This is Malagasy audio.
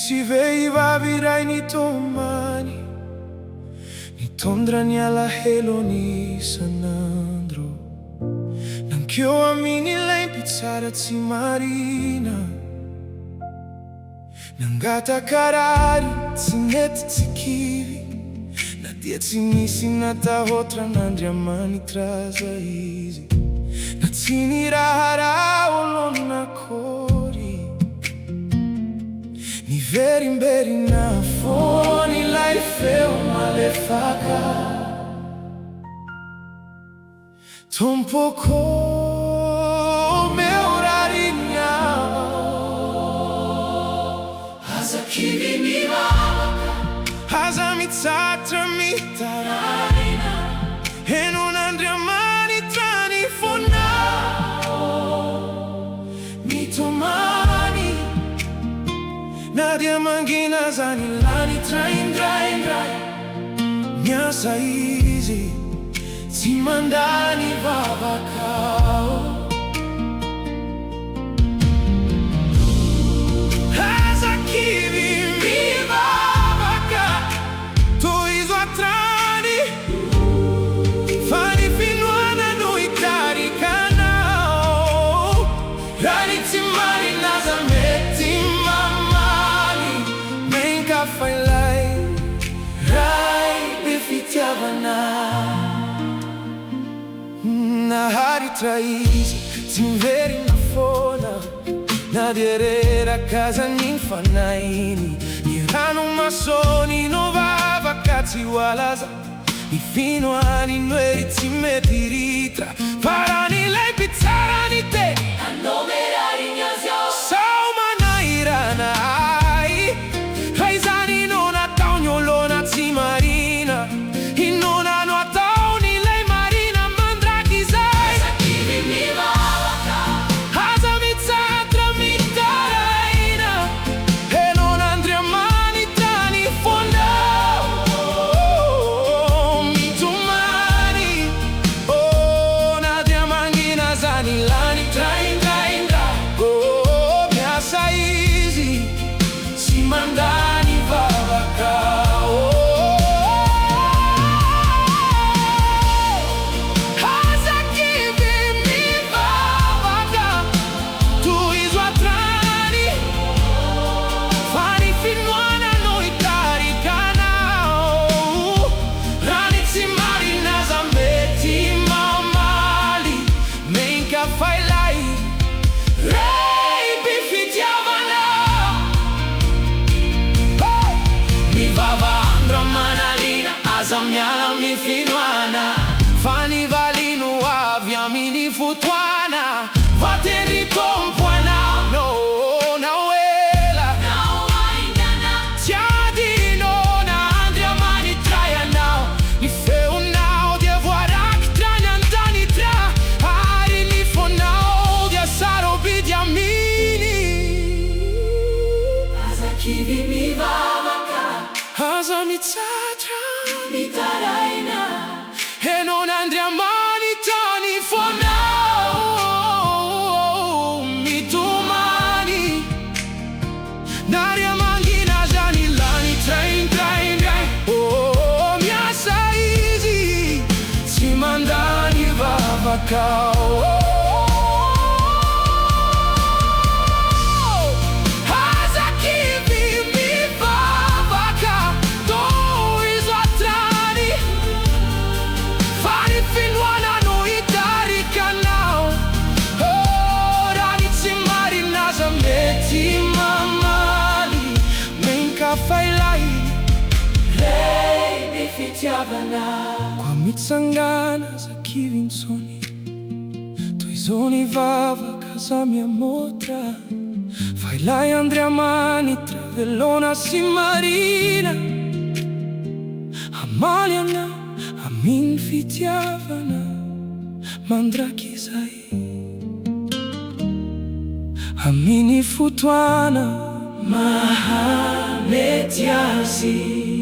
Misy vehivavy iray nitomany, nitondra ny alahelony isan'andro. Nankeo amin'ilay mpitsara tsy marina, nangatakarary tsy mety tsy kivy, na dia tsy misy natahoatran'Andriamanitra aza izy. Na tsy niraharaha olonakory, niverimberina foana ilay feo malefaka. Tompoko meu rarignao, aza kivy mivavaka, aza mitsatra mitaraina, henon'Andriamanitra ny fonao. Mitomany na dia mangina zany lanitra indraindray, miasa izy tsy mandany vavakao. Aza kivy mivavaka, tohizo atrany, fa ny finoana no itarikanao. Raha ny tsy marina aza mety mamaly, menkafa ilay ray be fitiavana. Naharitra izy tsy miverina foana, na dia reraka aza ny fanainy. Ny ranomasony no vavaka tsy hoalaza, ny finoany noery tsy mety ritra. Fa raha n'ilay mpitsara ny teny, anomerary ny azy ao, sao manahirana ay. Raha izany no nataony olona tsy marina, inona no ataon'ilay marina mandraky izay? Aza kivy mivavaka, aza mitsatra mitaraina, henon'Andriamanitra ny fonao. Mitomany, na dia mangina zany lanitra indraindray, miasa izy tsy mandany vavakao. Aza kivy mivavaka, tohizo atrany, fa ny finoana no itarikanao. Raha ny tsy marina aza mety mamaly, menkafa ilay ray be fitiavana. Mivava andro manalina, aza miala amin'ny finoana, fa ny valino avy amin'ny fotoana. Vatery tompo anao, no nahoela, tsy adinona Andriamanitra ianao. Ny feonao dia voarakitra ny an-danitra, ary ny fonao dia sarobidy aminy. Aza kivy mivavaka, aza mitsatra mitaraina, henon'Andriamanitra ny fonao. Mitomany na dia mangina zany lanitra indraindray, miasa izy tsy mandany vavakao. Aza kivy mivavaka, tohizo atrany, fa ny finoana no itarikanao. Raha ny tsy marina aza mety mamaly, menkafa ilay ray be fitiavana. Kwa mitsangana aza kivy ntsony, tohizo ny vavaka aza miamotra, fa ilay Andriamanitra velona sy marina, hamaly anao amin'ny fitiavana mandraky izay. Amin'ny fotoana mahamety azy.